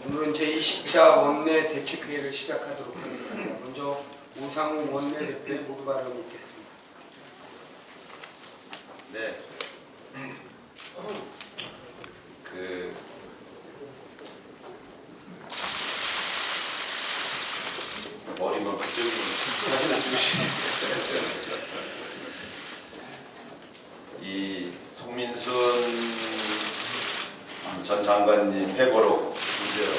오늘은 제20차 원내 대책회의를 시작하도록 하겠습니다. 먼저 오상우 원내대표의 모두 발언을 읽겠습니다. 네. 머리만 그쪽으로 사진을 찍으시는 이 송민순 전 장관님 회고록 문제로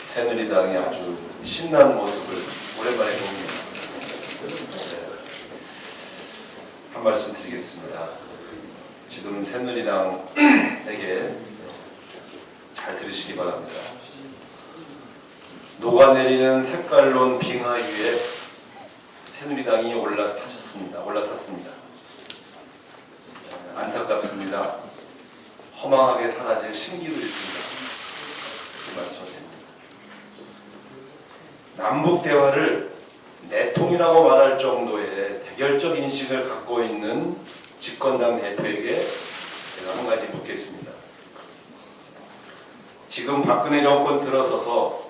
새누리당이 아주 신난 모습을 오랜만에 봅니다. 한 말씀 드리겠습니다. 지금 새누리당에게 잘 들으시기 바랍니다. 녹아내리는 색깔론 빙하 위에 새누리당이 올라탔습니다. 안타깝습니다. 허망하게 사라질 신기루 일입니다. 이 말씀드립니다. 남북 대화를 내통이라고 말할 정도의 대결적 인식을 갖고 있는 집권당 대표에게 제가 한 가지 묻겠습니다. 지금 박근혜 정권 들어서서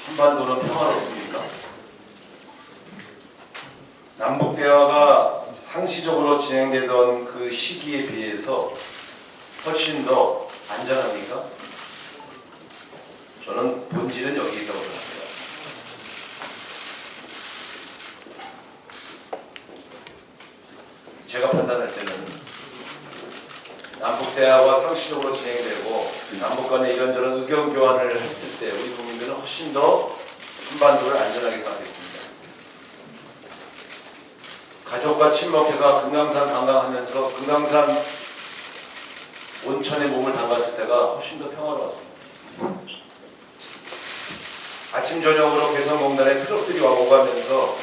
한반도는 평화롭습니까? 남북 대화가 상시적으로 진행되던 그 시기에 비해서 훨씬 더 안전합니까? 저는 본질은 여기 있다고 생각합니다. 제가 판단할 때는 남북 대화가 상시적으로 진행되고 남북 간에 이런저런 의견 교환을 했을 때 우리 국민들은 훨씬 더 한반도를 안전하게 생각했습니다. 가족과 친목회가 금강산 관광하면서 금강산 온천에 몸을 담갔을 때가 훨씬 더 평화로웠습니다. 아침 저녁으로 개성공단에 트럭들이 와오가면서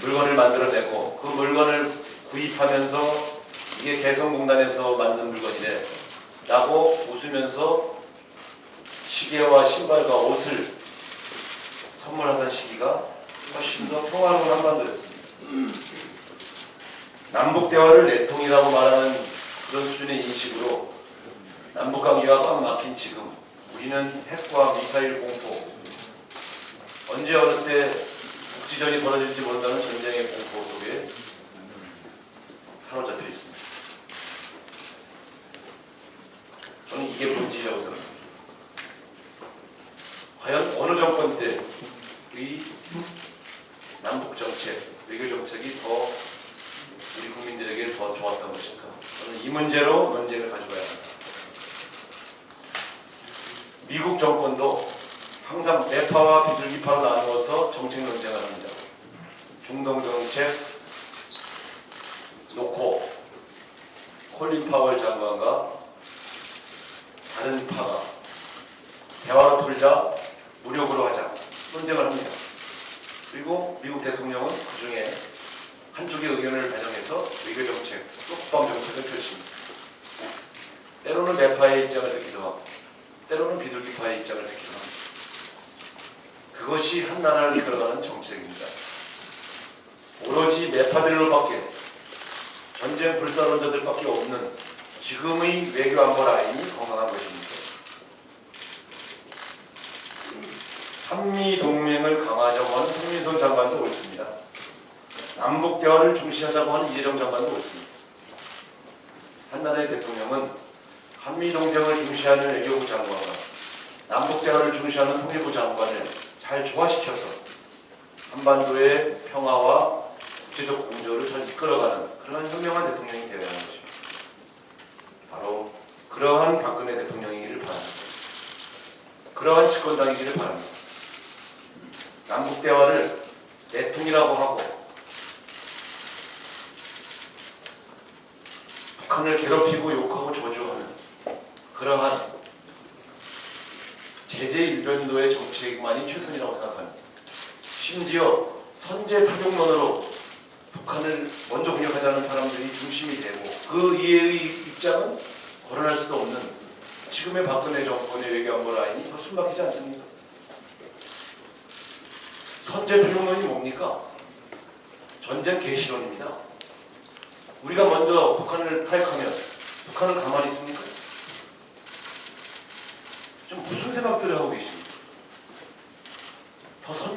물건을 만들어내고 그 물건을 구입하면서 이게 개성공단에서 만든 물건이래 라고 웃으면서 시계와 신발과 옷을 선물하던 시기가 훨씬 더 평화로운 한반도였습니다. 남북대화를 내통이라고 말하는 그런 수준의 인식으로 남북관계가 꽉 막힌 지금 우리는 핵과 미사일 공포, 언제 어느 때 국지전이 벌어질지 모른다는 전쟁의 공포 속에 사로잡혀 있습니다. 저는 이게 본질이라고 생각합니다. 과연 어느 정권 때 이 남북 정책, 외교 정책이 더 우리 국민들에게 더 좋았던 것일까? 저는 이 문제로 논쟁을 가져가야 합니다. 미국 정권도 항상 매파와 비둘기파로 나누어서 정책 논쟁을 합니다. 중동 정책 놓고 콜린 파월 장관과 다른 파가 대화로 풀자, 무력으로 하자 논쟁을 합니다. 그리고 미국 대통령은 그 중에 한쪽의 의견을 반영해서 외교정책, 또 국방정책을 펼칩니다. 때로는 매파의 입장을 듣기도 하고 때로는 비둘기파의 입장을 듣기도 합니다. 그것이 한 나라를 이끌어가는 정책입니다. 오로지 매파들로밖에 전쟁 불사론자들밖에 없는 지금의 외교 안보 라인이 건강한 것입니다. 한미 동맹을 강화하자고 하는 송민선 장관도 옳습니다. 남북 대화를 중시하자고 하는 이재정 장관도 옳습니다. 한나라의 대통령은 한미 동맹을 중시하는 외교부 장관과 남북 대화를 중시하는 통일부 장관을 잘 조화시켜서 한반도의 평화와 국제적 공조를 잘 이끌어가는 그런 현명한 대통령이 되어야 하는 것입니다. 바로 그러한 박근혜 대통령이기를 바랍니다. 그러한 집권당이기를 바랍니다. 남북 대화를 내통이라고 하고 북한을 괴롭히고 욕하고 저주하는 그러한 제재 일변도의 정책만이 최선이라고 생각합니다. 심지어 선제 타격론으로 북한을 먼저 공격하자는 사람들이 중심이 되고 그 이해의 입장은 거론할 수도 없는 지금의 박근혜 정권의 외교안보 라인이 더 숨막히지 않습니까? 선제 타격론이 뭡니까? 전쟁 개시론입니다. 우리가 먼저 북한을 타격하면 북한은 가만히 있습니까?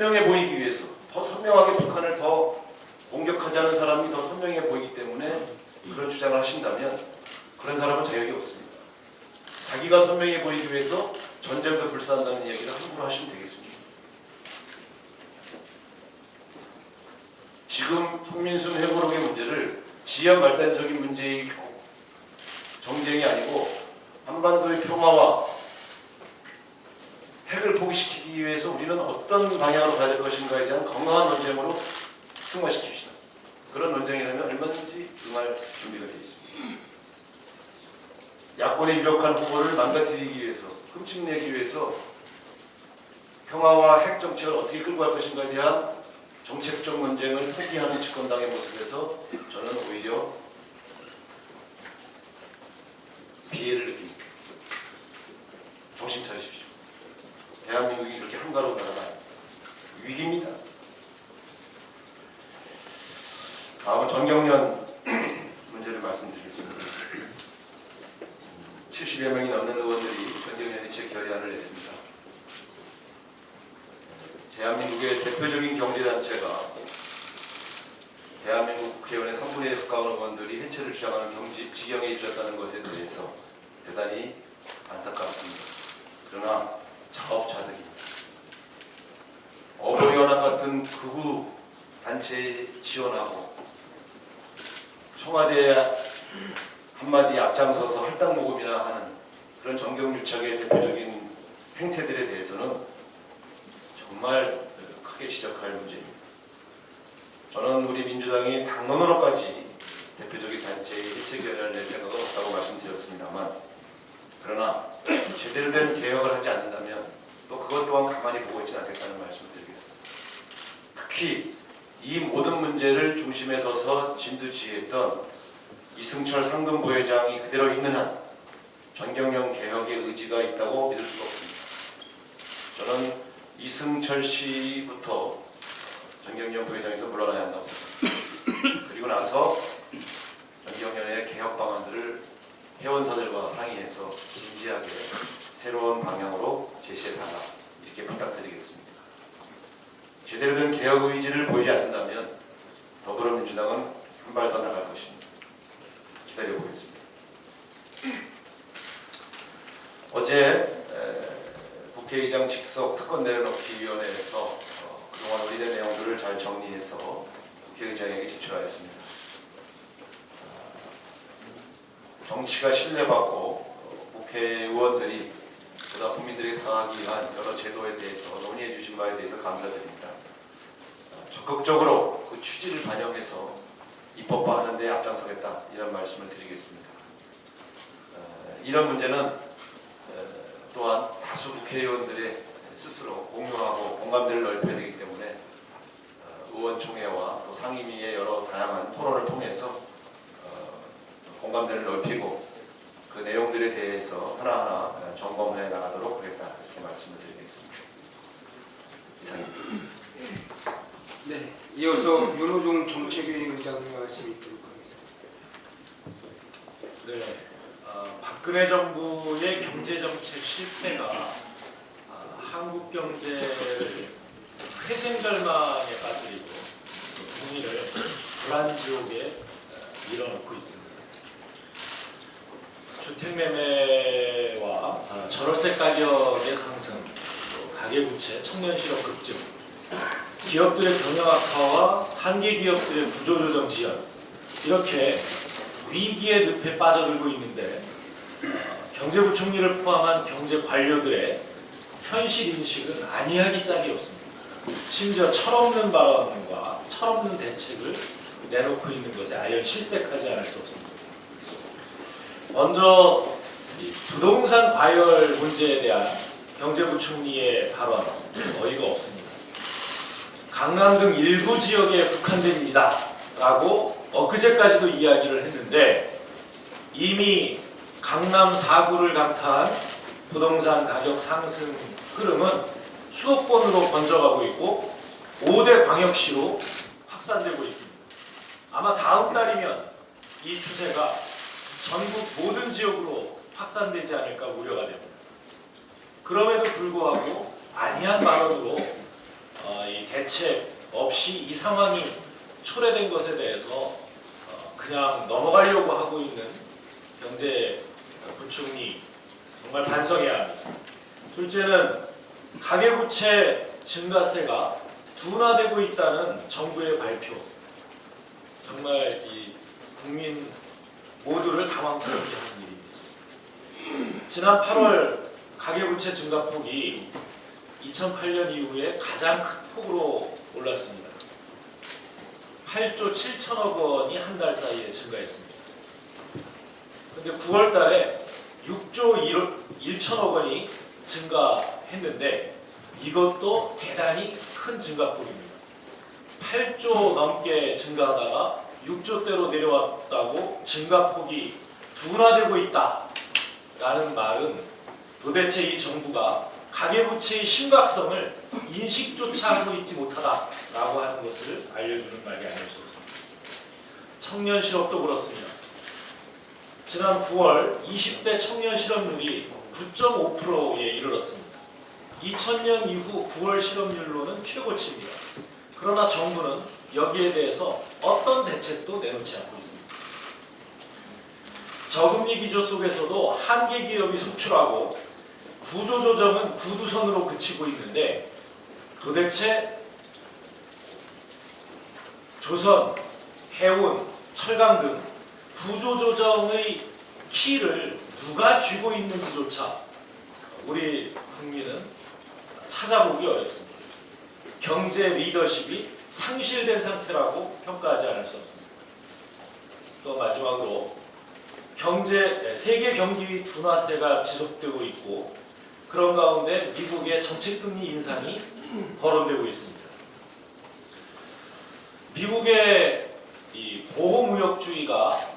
선명해 보이기 위해서, 더 선명하게 북한을 더 공격하자는 사람이 더 선명해 보이기 때문에 그런 주장을 하신다면 그런 사람은 자격이 없습니다. 자기가 선명해 보이기 위해서 전쟁도 불사한다는 이야기를 함부로 하시면 되겠습니다. 지금 손민순 회고록의 문제를 지역 말단적인 문제이고 정쟁이 아니고 한반도의 평화와 핵을 포기시키기 위해서 우리는 어떤 방향으로 가야 될 것인가에 대한 건강한 논쟁으로 승화시킵시다. 그런 논쟁이라면 얼마든지 응할 준비가 되어 있습니다. 야권의 유력한 후보를 망가뜨리기 위해서, 흠집내기 위해서 평화와 핵 정책을 어떻게 끌고 갈 것인가에 대한 정책적 논쟁을 포기하는 집권당의 모습에서 저는 오히려 피해를 느낍니다. 정신 차리십시오. 대한민국이 이렇게 한가로운 나라가 위기입니다. 다음은 전경련 문제를 말씀드리겠습니다. 70여 명이 넘는 의원들이 전경련 해체 결의안을 냈습니다. 대한민국의 대표적인 경제단체가 대한민국 국회의원의 3분의 1에 가까운 의원들이 해체를 주장하는 지경에 이르렀다는 것에 대해서 대단히 안타깝습니다. 그러나 자업자득입니다. 어버이연합 같은 극우 단체에 지원하고 청와대에 한마디 앞장서서 할당 모금이나 하는 그런 정경유착의 대표적인 행태들에 대해서는 정말 크게 지적할 문제입니다. 저는 우리 민주당이 당론으로까지 대표적인 단체의 해체 결의안을 낼 생각은 없다고 말씀드렸습니다만, 그러나 제대로 된 개혁을 하지 않는다면 또 그것 또한 가만히 보고 있지 않겠다는 말씀을 드리겠습니다. 특히 이 모든 문제를 중심에 서서 진두지휘했던 이승철 상금 부회장이 그대로 있는 한 전경련 개혁의 의지가 있다고 믿을 수가 없습니다. 저는 이승철 씨부터 전경련 부회장에서 물러나야 한다고 생각합니다. 그리고 나서 전경련의 개혁 방안들을 회원사들과 상의해서 진지하게 새로운 방향으로 제시해달라, 이렇게 부탁드리겠습니다. 제대로 된 개혁 의지를 보이지 않는다면 더불어민주당은 한 발 더 나갈 것입니다. 기다려보겠습니다. 어제 국회의장 직속 특권 내려놓기 위원회에서 그동안 의뢰된 내용들을 잘 정리해서 국회의장에게 제출하였습니다. 정치가 신뢰받고 국회의원들이 보다 국민들에게 다가가기 위한 여러 제도에 대해서 논의해 주신 바에 대해서 감사드립니다. 적극적으로 그 취지를 반영해서 입법화하는 데 앞장서겠다, 이런 말씀을 드리겠습니다. 이런 문제는 또한 다수 국회의원들의 스스로 공유하고 공감대를 넓혀야 되기 때문에 의원총회와 또 상임위의 여러 다양한 토론을 통해서 공감대를 넓히고 그 내용들에 대해서 하나하나 점검해 나가도록 하겠다, 이렇게 말씀을 드리겠습니다. 이상입니다. 네, 이어서 윤호중 정책위 의장님 말씀이 있도록 하겠습니다. 네, 박근혜 정부의 경제정책 실패가 한국 경제를 회생절망에 빠뜨리고 국민을 불안지옥에 밀어넣고 있습니다. 주택매매와 전월세 가격의 상승, 가계부채, 청년실업 급증, 기업들의 경영 악화와 한계 기업들의 구조조정 지연, 이렇게 위기의 늪에 빠져들고 있는데 경제부총리를 포함한 경제 관료들의 현실 인식은 아니하기 짝이 없습니다. 심지어 철없는 발언과 철없는 대책을 내놓고 있는 것에 아연 실색하지 않을 수 없습니다. 먼저 부동산 과열 문제에 대한 경제부총리의 발언, 어이가 없습니다. 강남 등 일부 지역에 국한됩니다 라고 엊그제까지도 이야기를 했는데, 이미 강남 4구를 강타한 부동산 가격 상승 흐름은 수도권으로 번져가고 있고 5대 광역시로 확산되고 있습니다. 아마 다음 달이면 이 추세가 전국 모든 지역으로 확산되지 않을까 우려가 됩니다. 그럼에도 불구하고 안이한 발언으로 이 대책 없이 이 상황이 초래된 것에 대해서 그냥 넘어가려고 하고 있는 경제부총리 정말 반성해야 합니다. 둘째는 가계부채 증가세가 둔화되고 있다는 정부의 발표. 정말 이 국민 모두를 당황스럽게 하는 일입니다. 지난 8월 가계부채 증가폭이 2008년 이후에 가장 큰 폭으로 올랐습니다. 8조 7천억 원이 한 달 사이에 증가했습니다. 그런데 9월 달에 6조 1천억 원이 증가했는데 이것도 대단히 큰 증가폭입니다. 8조 넘게 증가하다가 6조대로 내려왔다고 증가폭이 둔화되고 있다라는 말은 도대체 이 정부가 가계부채의 심각성을 인식조차 하고 있지 못하다라고 하는 것을 알려주는 말이 아닐 수 없습니다. 청년 실업도 그렇습니다. 지난 9월 20대 청년 실업률이 9.5%에 이르렀습니다. 2000년 이후 9월 실업률로는 최고치입니다. 그러나 정부는 여기에 대해서 어떤 대책도 내놓지 않고 있습니다. 저금리 기조 속에서도 한계 기업이 속출하고 구조조정은 구두선으로 그치고 있는데 도대체 조선, 해운, 철강 등 구조조정의 키를 누가 쥐고 있는지조차 우리 국민은 찾아보기 어렵습니다. 경제 리더십이 상실된 상태라고 평가하지 않을 수 없습니다. 또 마지막으로 세계 경기 둔화세가 지속되고 있고 그런 가운데 미국의 정책금리 인상이 거론되고 있습니다. 미국의 이 보호무역주의가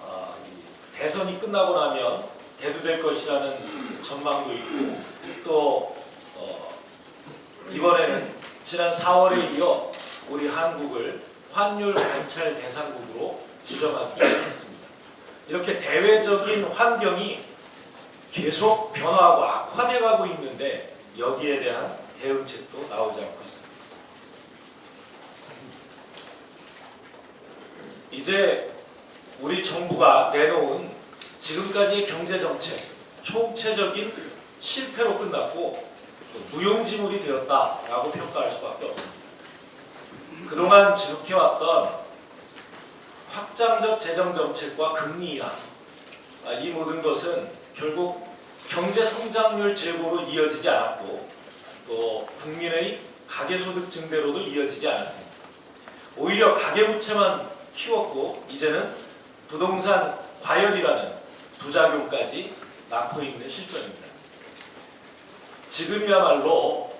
대선이 끝나고 나면 대두될 것이라는 전망도 있고 또 이번에는 지난 4월에 이어 우리 한국을 환율 관찰 대상국으로 지정하기로 했습니다. 이렇게 대외적인 환경이 계속 변화하고 악화돼가고 있는데 여기에 대한 대응책도 나오지 않고 있습니다. 이제 우리 정부가 내놓은 지금까지의 경제정책 총체적인 실패로 끝났고 무용지물이 되었다라고 평가할 수밖에 없습니다. 그동안 지속해왔던 확장적 재정정책과 금리 인하 이 모든 것은 결국 경제성장률 제고로 이어지지 않았고 또 국민의 가계소득 증대로도 이어지지 않았습니다. 오히려 가계부채만 키웠고 이제는 부동산 과열이라는 부작용까지 낳고 있는 실정입니다. 지금이야말로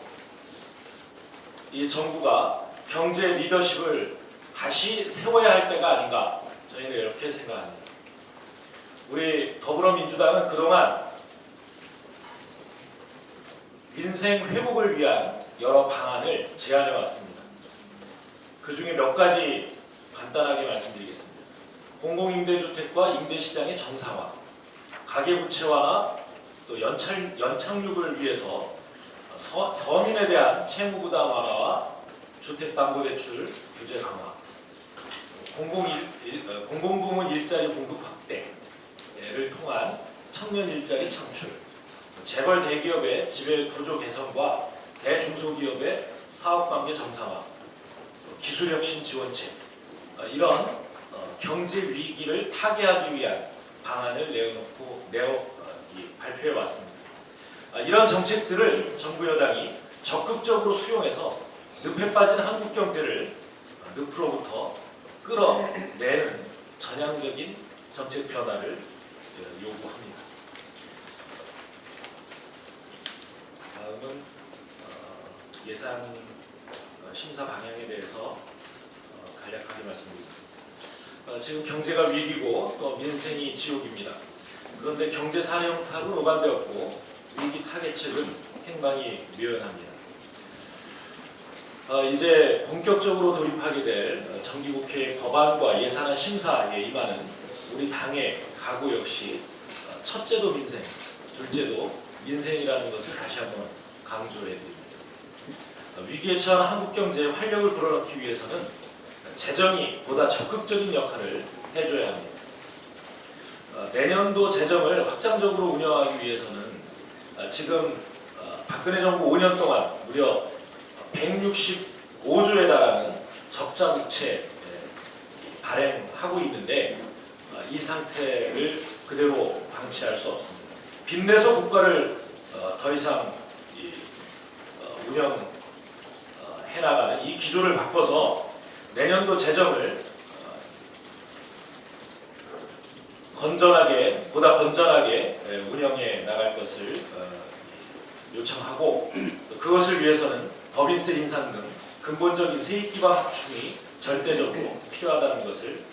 이 정부가 경제 리더십을 다시 세워야 할 때가 아닌가 저희는 이렇게 생각합니다. 우리 더불어민주당은 그동안 민생 회복을 위한 여러 방안을 제안해 왔습니다. 그 중에 몇 가지 간단하게 말씀드리겠습니다. 공공임대주택과 임대시장의 정상화, 가계부채화나 또 연착륙을 위해서 서민에 대한 채무부담 완화와 주택담보대출 규제 강화, 공공부문 일자리 공급 확대를 통한 청년 일자리 창출, 재벌 대기업의 지배 구조 개선과 대중소기업의 사업관계 정상화, 기술혁신 지원책 이런 경제 위기를 타개하기 위한 방안을 발표해 왔습니다. 이런 정책들을 정부 여당이 적극적으로 수용해서 늪에 빠진 한국 경제를 늪으로부터 끌어내는 전향적인 정책 변화를 요구합니다. 다음은 예산 심사 방향에 대해서 간략하게 말씀드리겠습니다. 지금 경제가 위기고 또 민생이 지옥입니다. 그런데 경제 산업탄은 오간되었고 위기 타개책은 행방이 묘연합니다. 이제 본격적으로 돌입하게 될 정기국회의 법안과 예산안 심사에 임하는 우리 당의 각오 역시 첫째도 민생, 둘째도 민생이라는 것을 다시 한번 강조해 드립니다. 위기에 처한 한국 경제에 활력을 불어넣기 위해서는 재정이 보다 적극적인 역할을 해줘야 합니다. 내년도 재정을 확장적으로 운영하기 위해서는 지금 박근혜 정부 5년 동안 무려 165조에 달하는 적자 국채 발행하고 있는데 이 상태를 그대로 방치할 수 없습니다. 빚내서 국가를 더 이상 운영해나가는 이 기조를 바꿔서 내년도 재정을 보다 건전하게 운영해 나갈 것을 요청하고, 그것을 위해서는 법인세 인상 등 근본적인 세입 기반 확충이 절대적으로 필요하다는 것을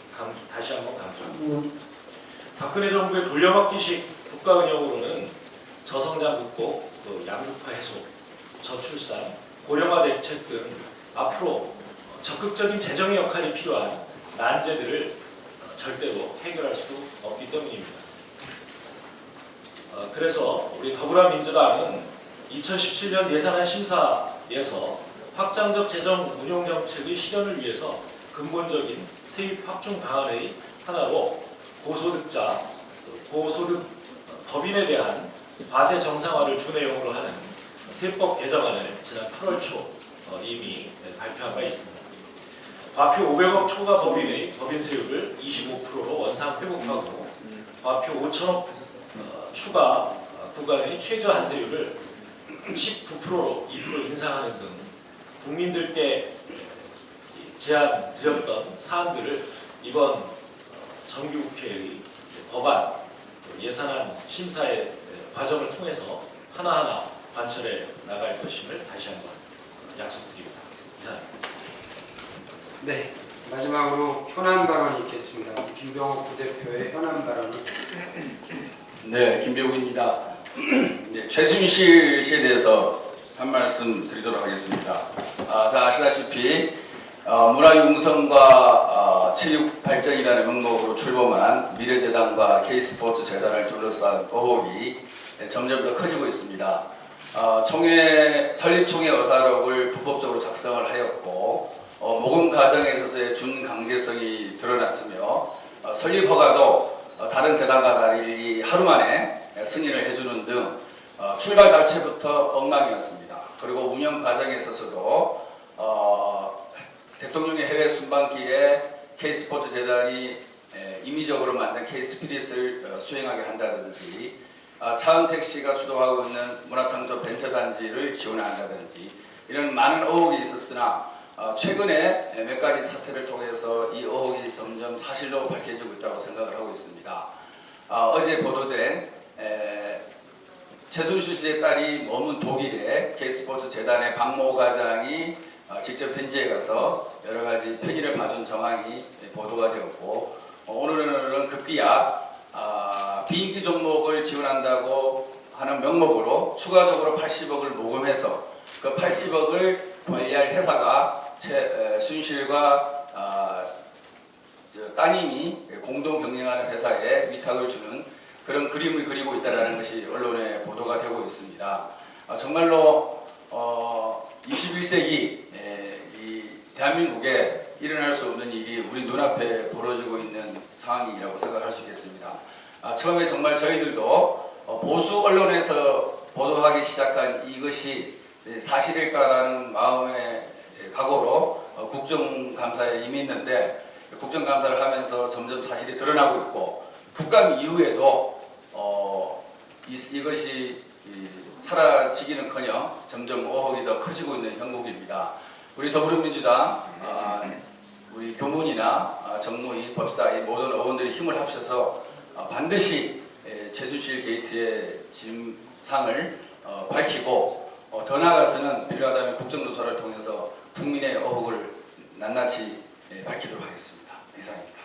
다시 한번 강조합니다. 박근혜 정부의 돌려막기식 국가 운영으로는 저성장 극복, 양극화 해소, 저출산, 고령화 대책 등 앞으로 적극적인 재정의 역할이 필요한 난제들을 절대로 해결할 수 없기 때문입니다. 그래서 우리 더불어민주당은 2017년 예산안 심사에서 확장적 재정 운용 정책의 실현을 위해서 근본적인 세입 확충 방안의 하나로 고소득자, 고소득 법인에 대한 과세 정상화를 주 내용으로 하는 세법 개정안을 지난 8월 초 이미 발표한 바 있습니다. 과표 500억 초과 법인의 법인세율을 25%로 원상 회복하고 과표 5천억 추가 구간의 최저 한세율을 19%로 2% 인상하는 등 국민들께 제안 드렸던 사안들을 이번 정기국회의 법안 예산안 심사의 과정을 통해서 하나하나 관철해 나갈 것임을 다시 한번 약속드립니다. 이상입니다. 네, 마지막으로 현안 발언이 있겠습니다. 김병욱 부대표의 현안 발언을. 네, 김병욱입니다. 네, 최순실 씨에 대해서 한 말씀 드리도록 하겠습니다. 다 아시다시피 문화융성과 체육 발전이라는 명목으로 출범한 미래재단과 K스포츠재단을 둘러싼 의혹이 점점 더 커지고 있습니다. 설립총회 의사록을 불법적으로 작성을 하였고 모금 과정에 있어서의 준강제성이 드러났으며 설립 허가도 다른 재단과 달리 하루 만에 승인을 해주는 등 출발 자체부터 엉망이었습니다. 그리고 운영 과정에 있어서도 대통령의 해외 순방길에 K스포츠재단이 임의적으로 만든 K스피릿을 수행하게 한다든지 차은택 씨가 주도하고 있는 문화창조 벤처단지를 지원한다든지 이런 많은 의혹이 있었으나 최근에 몇 가지 사태를 통해서 이 의혹이 점점 사실로 밝혀지고 있다고 생각을 하고 있습니다. 어제 보도된 최순실 씨의 딸이 머문 독일에 K스포츠재단의 박모 과장이 직접 현지에 가서 여러 가지 편의를 봐준 정황이 보도가 되었고 오늘은 급기야 비인기 종목을 지원한다고 하는 명목으로 추가적으로 80억을 모금해서 그 80억을 관리할 회사가 최순실과 따님이 공동 경영하는 회사에 위탁을 주는 그런 그림을 그리고 있다는 것이 언론에 보도가 되고 있습니다. 정말로 21세기 이 대한민국에 일어날 수 없는 일이 우리 눈앞에 벌어지고 있는 상황이라고 생각할 수 있겠습니다. 처음에 정말 저희들도 보수 언론에서 보도하기 시작한 이것이 사실일까라는 마음의 각오로 국정감사에 임했는데 국정감사를 하면서 점점 사실이 드러나고 있고 국감 이후에도 이것이 사라지기는커녕 점점 의혹이 더 커지고 있는 형국입니다. 우리 더불어민주당 우리 교문이나 정무위, 법사 이 모든 의원들이 힘을 합쳐서 반드시 최순실 게이트의 진상을 밝히고 더 나아가서는 필요하다면 국정조사를 통해서 국민의 의혹을 낱낱이 밝히도록 하겠습니다. 이상입니다.